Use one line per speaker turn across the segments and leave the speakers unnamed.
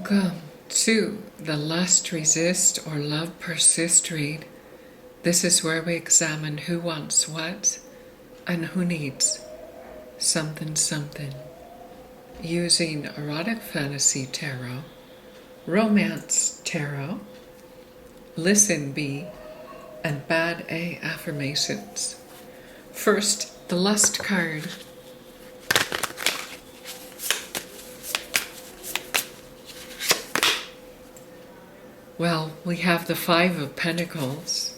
Welcome to the Lust Resist or Love Persist read. This is where we examine who wants what and who needs something using erotic fantasy tarot, romance tarot, listen B, and bad A affirmations. First, the Lust card. Well, we have the Five of Pentacles.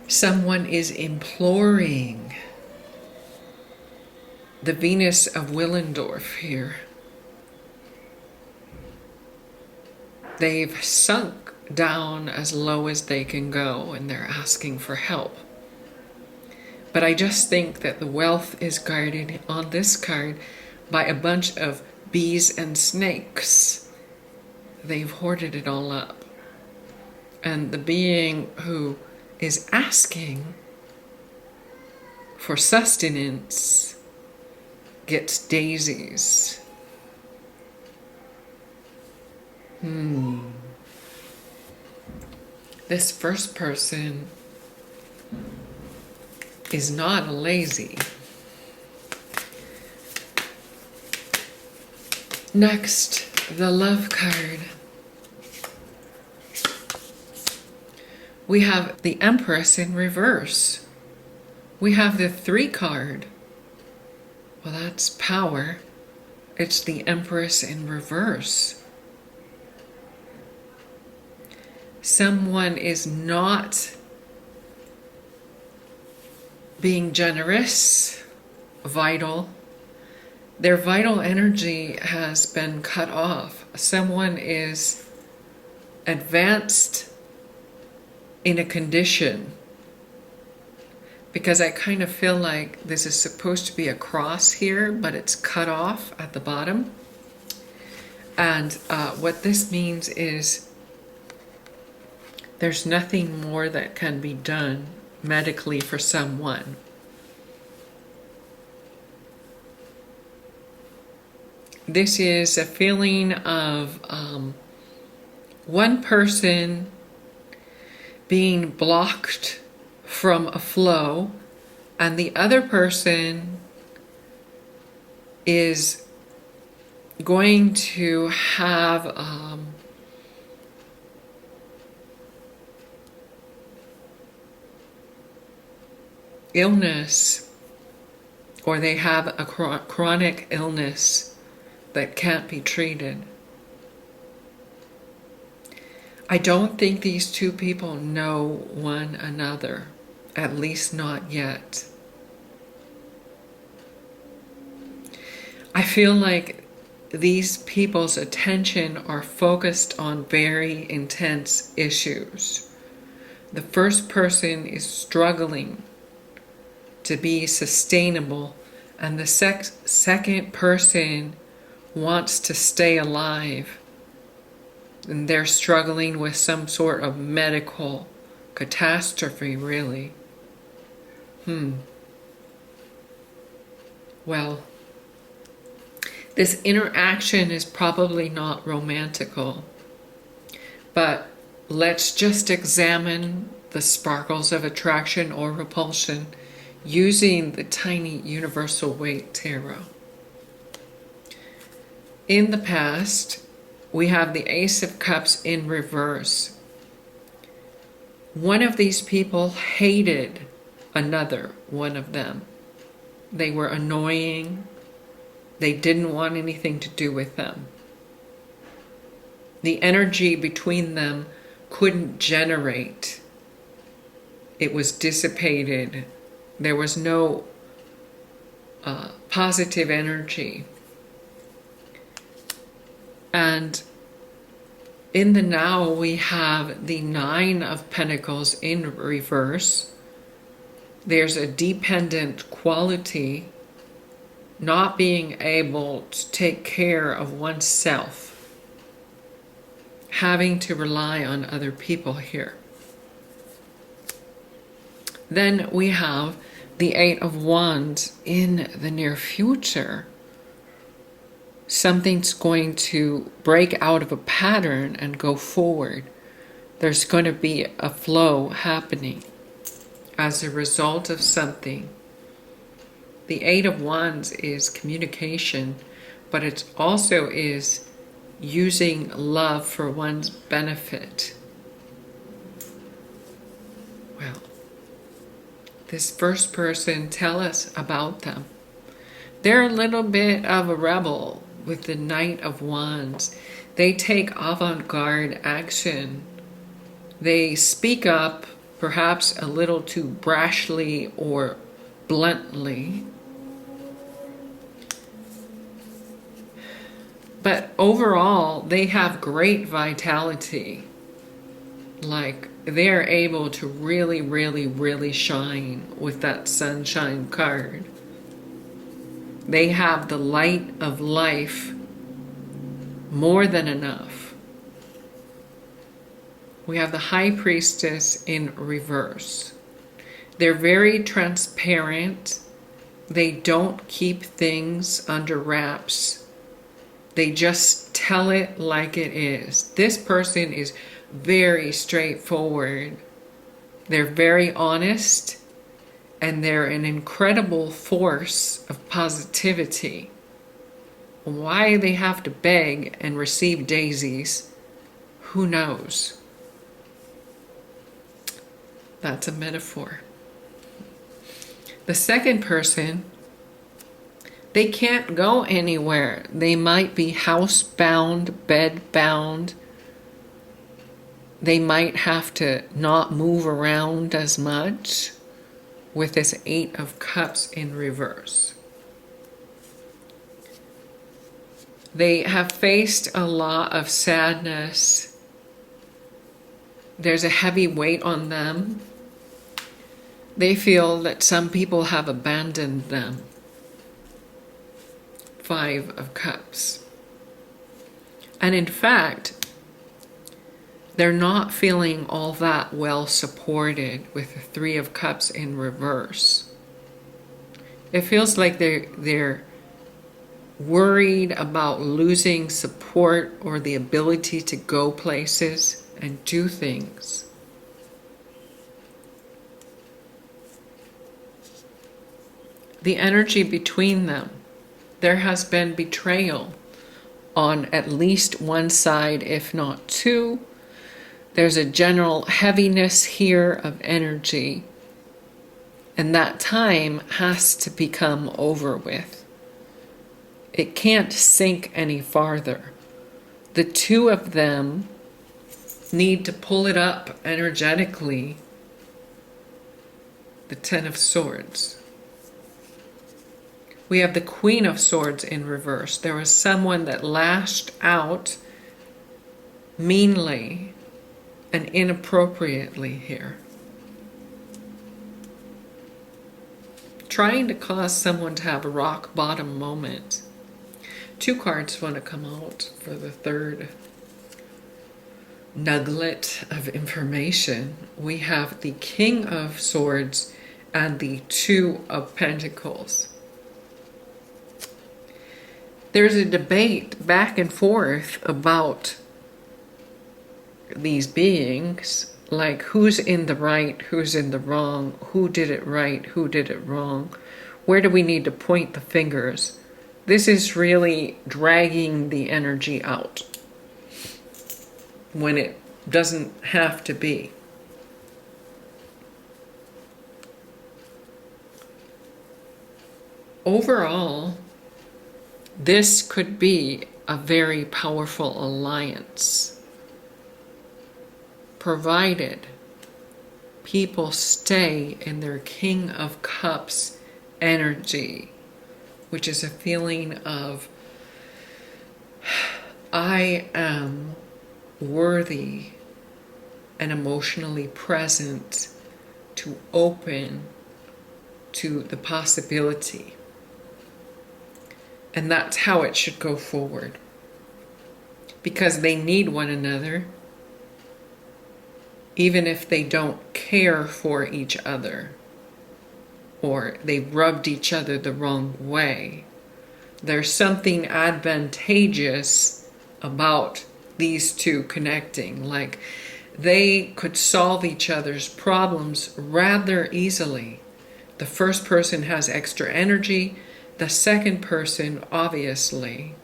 Someone is imploring the Venus of Willendorf here. They've sunk down as low as they can go and they're asking for help. But I just think that the wealth is guarded on this card by a bunch of bees and snakes. They've hoarded it all up. And the being who is asking for sustenance gets daisies. This first person is not a lazy. Next, the Love card. We have the Empress in reverse. We have the 3 card. Well, that's power. It's the Empress in reverse. Someone is not being generous, vital. Their vital energy has been cut off. Someone is advanced in a condition, because I kind of feel like this is supposed to be a cross here, but it's cut off at the bottom. And what this means is there's nothing more that can be done medically for someone. This is a feeling of one person being blocked from a flow, and the other person is going to have illness, or they have a chronic illness that can't be treated. I don't think these two people know one another, at least not yet. I feel like these people's attention are focused on very intense issues. The first person is struggling to be sustainable, and the second person wants to stay alive. And they're struggling with some sort of medical catastrophe, really. Well, this interaction is probably not romantical, but let's just examine the sparkles of attraction or repulsion using the tiny universal weight tarot. In the past, we have the Ace of Cups in reverse. One of these people hated another one of them. They were annoying. They didn't want anything to do with them. The energy between them couldn't generate. It was dissipated. There was no positive energy. And in the now, we have the 9 of Pentacles in reverse. There's a dependent quality, not being able to take care of oneself, having to rely on other people here. Then we have the 8 of Wands in the near future. something's going to break out of a pattern and go forward. There's going to be a flow happening as a result of something. The Eight of Wands is communication, but it also is using love for one's benefit. Well, this first person, tell us about them. They're a little bit of a rebel with the Knight of Wands. They take avant-garde action. They speak up, perhaps a little too brashly or bluntly. But overall, they have great vitality. Like, they're able to really, really, really shine with that sunshine card. They have the light of life more than enough. We have the High Priestess in reverse. They're very transparent. They don't keep things under wraps. They just tell it like it is. This person is very straightforward. They're very honest, and they're an incredible force of positivity. Why they have to beg and receive daisies, who knows? That's a metaphor. The second person, they can't go anywhere. They might be housebound, bedbound. They might have to not move around as much with this Eight of Cups in reverse. They have faced a lot of sadness. There's a heavy weight on them. They feel that some people have abandoned them. Five of Cups. And in fact, they're not feeling all that well supported with the Three of Cups in reverse. It feels like they're worried about losing support or the ability to go places and do things. The energy between them, there has been betrayal on at least one side, if not two. There's a general heaviness here of energy, and that time has to become over with. It can't sink any farther. The two of them need to pull it up energetically. The Ten of Swords. We have the Queen of Swords in reverse. There was someone that lashed out meanly and inappropriately here, trying to cause someone to have a rock bottom moment. Two cards want to come out for the third nugget of information. We have the King of Swords and the Two of Pentacles. There's a debate back and forth about these beings, like who's in the right, who's in the wrong, who did it right, who did it wrong, where do we need to point the fingers. This is really dragging the energy out when it doesn't have to be. Overall, this could be a very powerful alliance, provided people stay in their King of Cups energy, which is a feeling of, I am worthy and emotionally present to open to the possibility. And that's how it should go forward. Because they need one another, even if they don't care for each other, or they rubbed each other the wrong way. There's something advantageous about these two connecting. Like they could solve each other's problems rather easily. The first person has extra energy. The second person obviously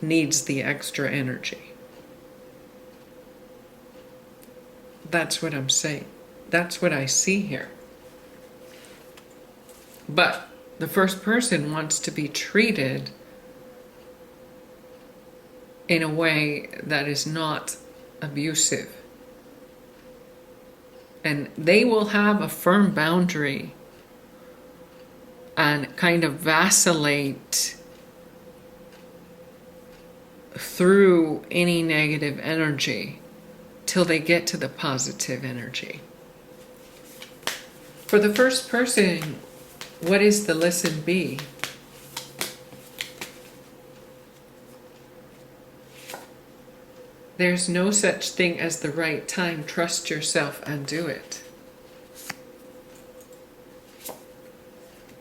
needs the extra energy. That's what I'm saying. That's what I see here. But the first person wants to be treated in a way that is not abusive. And they will have a firm boundary and kind of vacillate through any negative energy till they get to the positive energy. For the first person, what is the listen be? There's no such thing as the right time. Trust yourself and do it.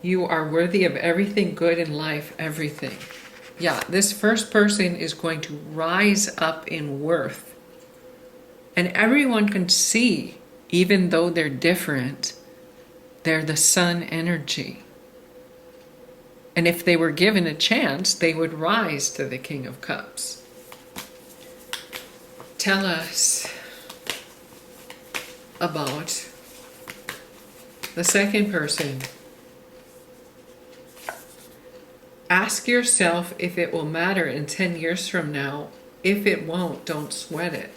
You are worthy of everything good in life, everything. Yeah, this first person is going to rise up in worth. And everyone can see, even though they're different, they're the sun energy. And if they were given a chance, they would rise to the King of Cups. Tell us about the second person. Ask yourself if it will matter in 10 years from now. If it won't, don't sweat it.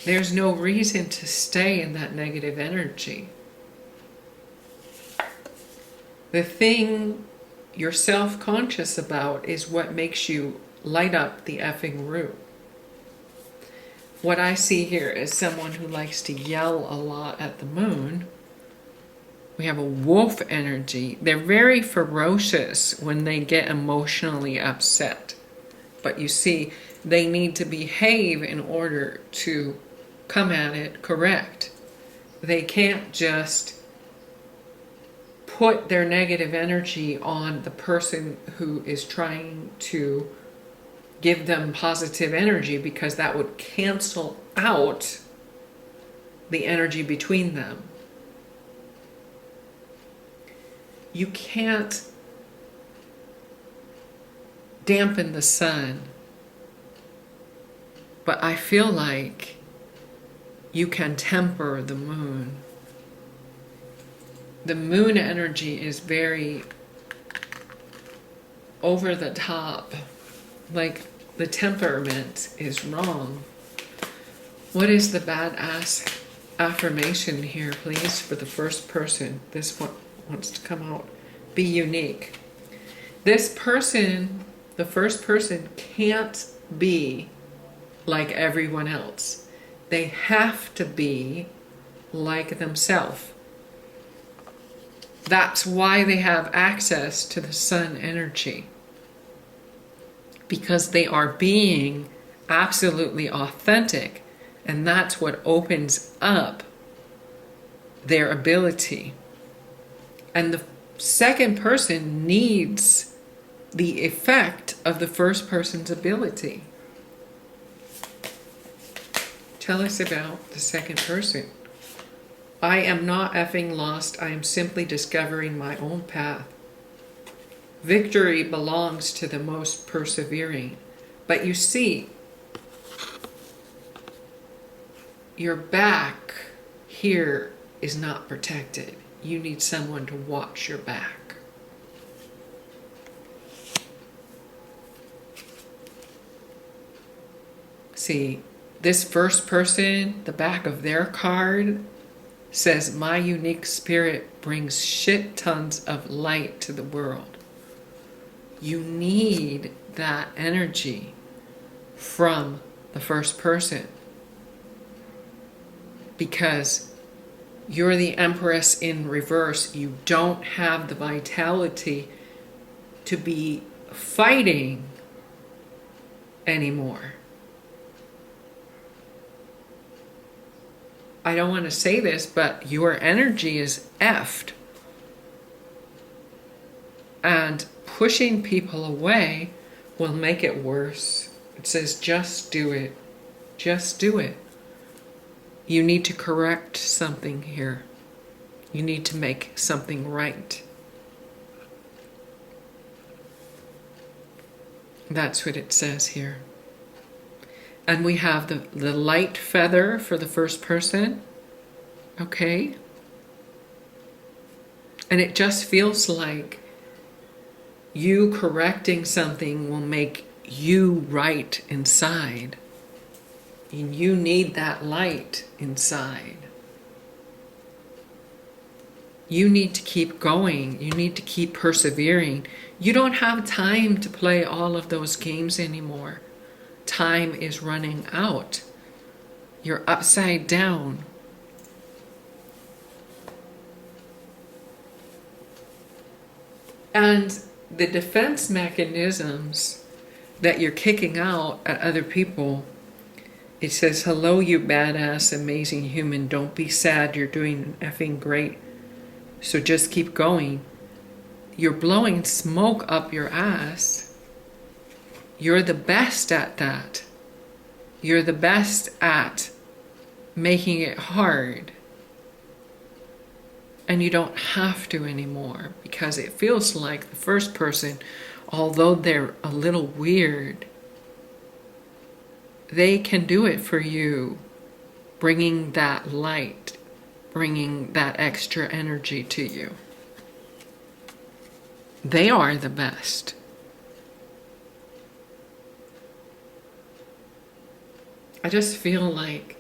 There's no reason to stay in that negative energy. The thing you're self-conscious about is what makes you light up the effing room. What I see here is someone who likes to yell a lot at the moon. We have a wolf energy. They're very ferocious when they get emotionally upset. But you see, they need to behave in order to come at it correct. They can't just put their negative energy on the person who is trying to give them positive energy, because that would cancel out the energy between them. You can't dampen the sun, but I feel like you can temper the moon. The moon energy is very over the top. Like the temperament is wrong. What is the badass affirmation here, please, for the first person? This one wants to come out. Be unique. This person, the first person, can't be like everyone else. They have to be like themselves. That's why they have access to the sun energy. Because they are being absolutely authentic, and that's what opens up their ability. And the second person needs the effect of the first person's ability. Tell us about the second person. I am not effing lost. I am simply discovering my own path. Victory belongs to the most persevering. But you see, your back here is not protected. You need someone to watch your back. See, this first person, the back of their card says, my unique spirit brings shit tons of light to the world. You need that energy from the first person, because you're the Empress in reverse. You don't have the vitality to be fighting anymore. I don't want to say this, but your energy is effed. And pushing people away will make it worse. It says, just do it. Just do it. You need to correct something here. You need to make something right. That's what it says here. And we have the light feather for the first person. Okay? And it just feels like you correcting something will make you right inside. And you need that light inside. You need to keep going. You need to keep persevering. You don't have time to play all of those games anymore. Time is running out. You're upside down. And the defense mechanisms that you're kicking out at other people, it says, hello, you badass, amazing human. Don't be sad. You're doing effing great. So just keep going. You're blowing smoke up your ass. You're the best at that. You're the best at making it hard. And you don't have to anymore, because it feels like the first person, although they're a little weird, they can do it for you, bringing that light, bringing that extra energy to you. They are the best. I just feel like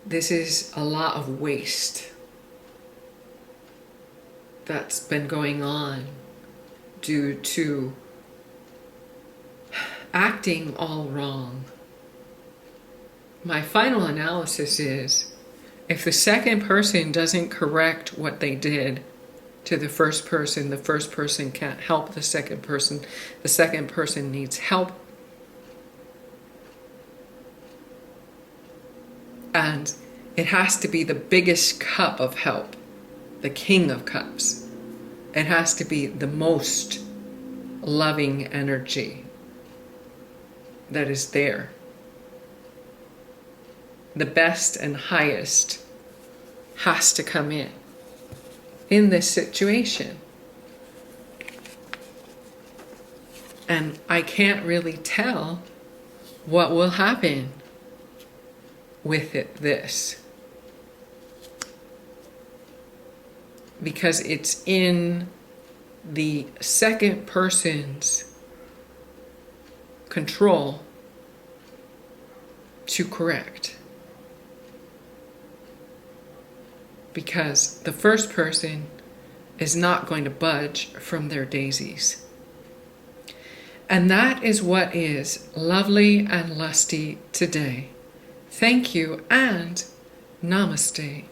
this is a lot of waste that's been going on due to acting all wrong. My final analysis is, if the second person doesn't correct what they did to the first person can't help the second person needs help. And it has to be the biggest cup of help, the King of Cups. It has to be the most loving energy that is there. The best and highest has to come in this situation. And I can't really tell what will happen with this. Because it's in the second person's control to correct. Because the first person is not going to budge from their daisies. And that is what is lovely and lusty today. Thank you and namaste.